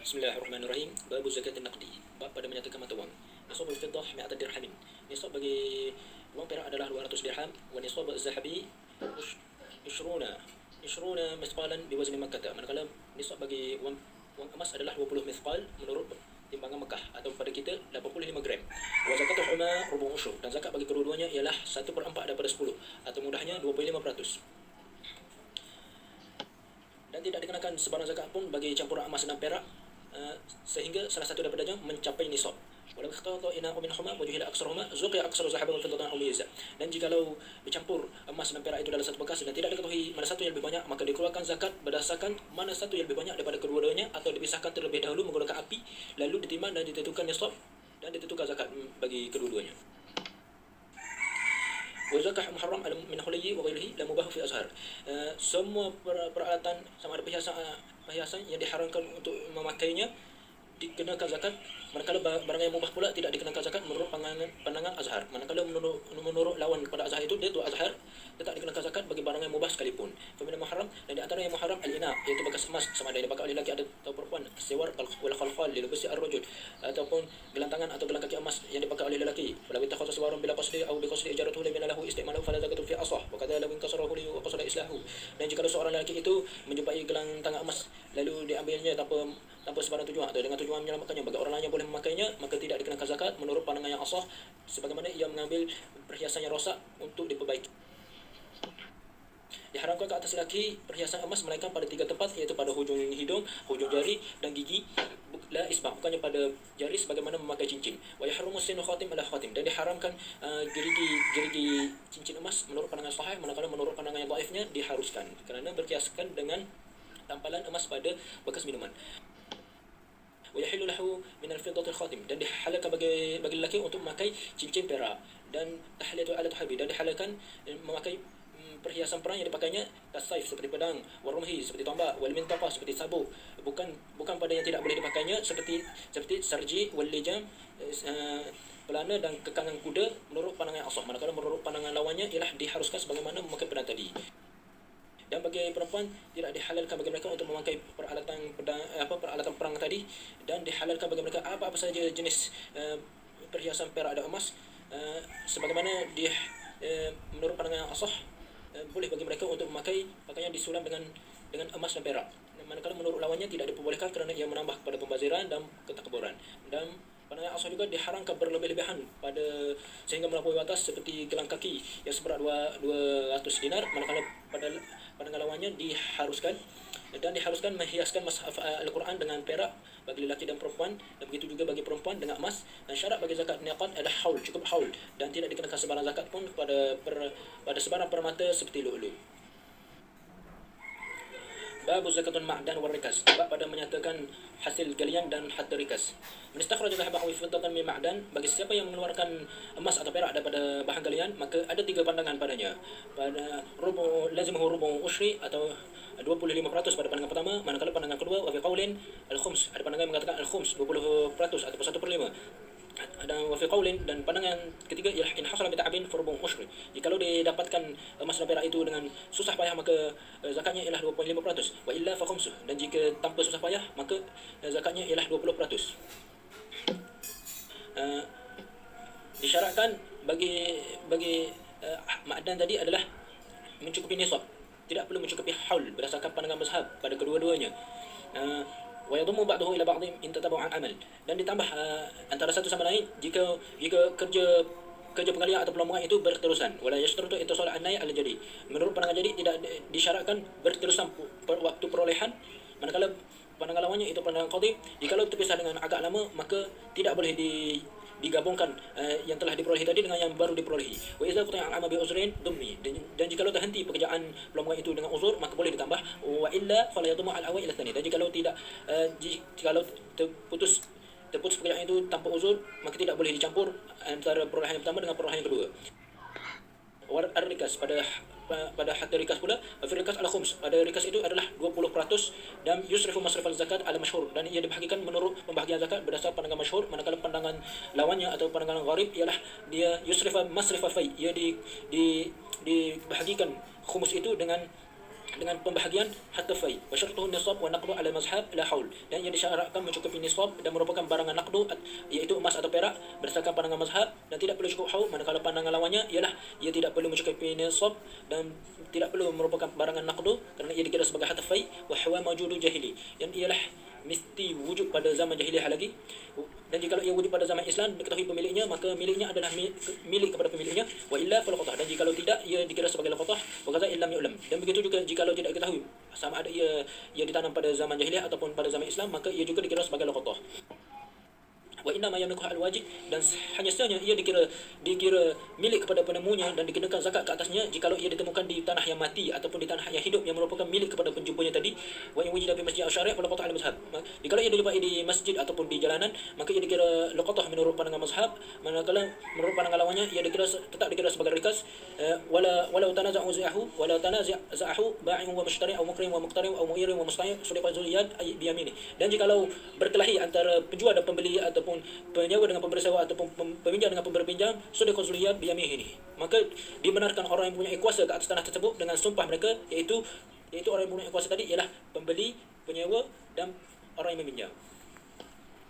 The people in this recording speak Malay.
Bismillahirrahmanirrahim. Babu zakatin naqdi. Bab pada menyatakan mata wang. Nisabul fiddah 100 dirhamin. Nisab bagi wang perak adalah 200 dirham. Wa nisab az-zahabi 20 mithqalan biwazni Makkah. Manakala nisab bagi wang emas adalah 20 mithqal menurut timbangan Mekah atau pada kita 85 gram. Wa zakatul huma rubu' usyur, dan zakat bagi kedua-duanya ialah 1/4 daripada 10 atau mudahnya 25%. Dan tidak dikenakan sebarang zakat pun bagi campuran emas dan perak sehingga salah satu daripadanya mencapai nisab. Walau ikhtata ina'u minhuma wa juhila aktsaruhuma zuqiya aktsaru zahaban wa fiddatan aw mizan. Dan jikalau bercampur emas dan perak itu dalam satu bekas dan tidak diketahui mana satu yang lebih banyak, maka dikeluarkan zakat berdasarkan mana satu yang lebih banyak daripada kedua-duanya, atau dipisahkan terlebih dahulu menggunakan api, lalu ditimbang dan ditentukan nisab dan ditentukan zakat bagi kedua-duanya. Wa zakah muharram min huliyyi wa ghairihi la mubah fi azhar. Semua peralatan sama ada perhiasan yang diharamkan untuk memakainya dikenakan zakat, manakala barang yang mubah pula tidak dikenakan zakat menurut pandangan azhar. Manakala menurut lawan kepada azhar itu, dia tu azhar tetap dikenakan zakat bagi barang yang mubah sekalipun. Famin muharram, dan di antara yang muharram al-ina, iaitu bekas emas sama ada dipakai oleh lelaki atau perempuan, sewar wal khalqal lilbasi ar-rajul, ataupun gelantangan atau gelang kaki emas yang dipakai oleh lelaki. Wala bittakhadha sawaran bila qasdi aw bi qasdi ijaratuhu lam lahu istimalu fala zakatu fi asah wa kadza law inkasarahu li wa qasada islahu. Dan jika seorang lelaki itu menjumpai gelang tangan emas lalu diambilnya tanpa sebarang tujuan atau dengan tujuan menyelamatkannya bagi orang lain yang boleh memakainya, maka tidak dikenakan zakat menurut pandangan yang asah, sebagaimana ia mengambil perhiasan yang rosak untuk diperbaiki. Diharamkan ke atas lelaki perhiasan emas melainkan pada 3 tempat, iaitu pada hujung hidung, hujung jari dan gigi, la isbah, bukannya pada jari sebagaimana memakai cincin. Wa yahrumu sinu khatim ala khatim, dan diharamkan gerigi cincin emas menurut pandangan sahih, manakala menurut pandangan yang dhaifnya diharuskan kerana berkiaskan dengan tampalan emas pada bekas minuman. Wa yahillu lahu min al-fiddati al-khatim, dan dihalalkan bagi lelaki untuk memakai cincin perak, dan tahliyatu alat habi, dan dihalalkan memakai perhiasan perang yang dipakainya, kasaif seperti pedang, warumhi seperti tombak, wal mintaqah seperti sabuk, bukan pada yang tidak boleh dipakainya seperti sarji wal lijam, pelana dan kekangan kuda menurut pandangan asah. Manakala menurut pandangan lawannya ialah diharuskan sebagaimana memakai pedang tadi. Dan bagi perempuan tidak dihalalkan bagi mereka untuk memakai peralatan perang tadi, dan dihalalkan bagi mereka apa-apa saja jenis perhiasan perak dan emas, sebagaimana dia menurut pandangan asah boleh bagi mereka untuk memakai pakaian disulam dengan emas dan perak. Manakala menurut lawannya tidak diperbolehkan kerana ia menambah kepada pembaziran dan ketakburan. Dan pandangan asal juga diharamkan berlebih-lebihan sehingga melampaui batas, seperti gelang kaki yang seberat 200 dinar, manakala pada pandangan lawannya diharuskan menghiaskan mushaf Al-Quran dengan perak bagi lelaki dan perempuan, dan begitu juga bagi perempuan dengan emas. Dan syarat bagi zakat niqad adalah haul, cukup haul, dan tidak dikenakan sebarang zakat pun pada sebarang permata seperti lu'lu'. Babu zakatul ma'dan wal rikas. Bab pada menyatakan hasil galian dan harta rikas. Man istakhraj dhahaban wa fiddatan min ma'dan, bagi siapa yang mengeluarkan emas atau perak daripada bahan galian, maka ada 3 pandangan padanya. Pada lazimuhu rubu' ushri, atau 25% pada pandangan pertama, manakala pandangan kedua wa fi qaulin al-khums, ada pandangan yang mengatakan al-khums 20% ataupun 1/5. Dan wa fi qaulin, dan pandangan ketiga ialah in hasala bi ta'bin fa rubu' ushri, jikalau didapatkan emas dan perak itu dengan susah payah, maka zakatnya ialah 25%. Wa illa fa khumsuh, dan jika tanpa susah payah, maka zakatnya ialah 20%. Disyaratkan bagi ma'dan tadi adalah mencukupi nisab, tidak perlu mencukupi haul berdasarkan pandangan mazhab pada kedua-duanya. Wa yadhummu ba'dahu ila ba'dhin in tatabu'an amal, dan ditambah antara satu sama lain jika kerja penggalian atau pelambungan itu berterusan. Wala yashtaratu ittisal an-nay' al-jadi, menurut pandangan jadi tidak disyaratkan berterusan waktu perolehan, manakala pandangan lawannya itu pandangan qadhi, jikalau terpisah dengan agak lama, maka tidak boleh digabungkan yang telah diperolehi tadi dengan yang baru diperolehi. Wa idza quti'a al-'amal bi uzrin dummi, dan jikalau terhenti pekerjaan pelambungan itu dengan uzur, maka boleh ditambah. Wa illa fala yadhmu al-awwal ila tsani, dan jikalau terputus pekerjaan itu tanpa uzur, maka tidak boleh dicampur antara perolehan yang pertama dengan perolehan yang kedua. Ar-rikas, pada harta rikas pula, fi rikas al-khums, pada rikas itu adalah 20%, dan yusrifu masrifal zakat ala masyhur, dan ia dibahagikan menurut pembahagian zakat berdasar pandangan masyhur, manakala pandangan lawannya atau pandangan gharib ialah dia yusrifa masrifal fai, ia dibahagikan khumus itu dengan dengan pembahagian harta fai. Wa syartuhu nisab wa naqdu ala mazhab la haul. Dan ia disyaratkan mencukupi nisab dan merupakan barangan naqdu iaitu emas atau perak berdasarkan pandangan mazhab dan tidak perlu cukup haul, manakala pandangan lawannya ialah ia tidak perlu mencukupi nisab dan tidak perlu merupakan barangan naqdu kerana ia dikira sebagai harta fai. Wa huwa mawjudu jahili, yang ialah mesti wujud pada zaman jahiliyah lagi, dan jika ia wujud pada zaman Islam diketahui pemiliknya, maka miliknya adalah milik kepada pemiliknya. Wa illa fal qatah, dan jika tidak ia dikira sebagai qatah. Wa kaza illam yu'lam, dan begitu juga jika tidak diketahui sama ada ia ditanam pada zaman jahiliyah ataupun pada zaman Islam, maka ia juga dikira sebagai qatah. Wa inna ma yamliku al-wajib, dan hanya sahaja ia dikira milik kepada penemunya dan dikenakan zakat ke atasnya jikalau ia ditemukan di tanah yang mati ataupun di tanah yang hidup yang merupakan milik kepada penjumpanya tadi. Wa in wujida fi masjid asy-syari' wa laqata al-mazhab, jikalau ia dijumpai di masjid ataupun di jalanan, maka ia dikira laqatah menurut pandangan mazhab, manakala menurut pandangan lawannya ia tetap dikira sebagai rikas. Walau tanaza'u za'ahu wala tanaza'ahu ba'in wa mushtari' aw mukrim wa muqtari' aw mu'ir wa musta'in sudiqa zuliyad bi yamini, dan jikalau berkelahi antara penjual dan pembeli ataupun penyewa dengan pemberi sewa ataupun peminjam dengan pemberi pinjam, sudiqa zuliyad bi yaminihi, maka dibenarkan orang yang mempunyai kuasa ke atas tanah tersebut dengan sumpah mereka, iaitu orang yang mempunyai kuasa tadi ialah pembeli, penyewa dan orang yang meminjam.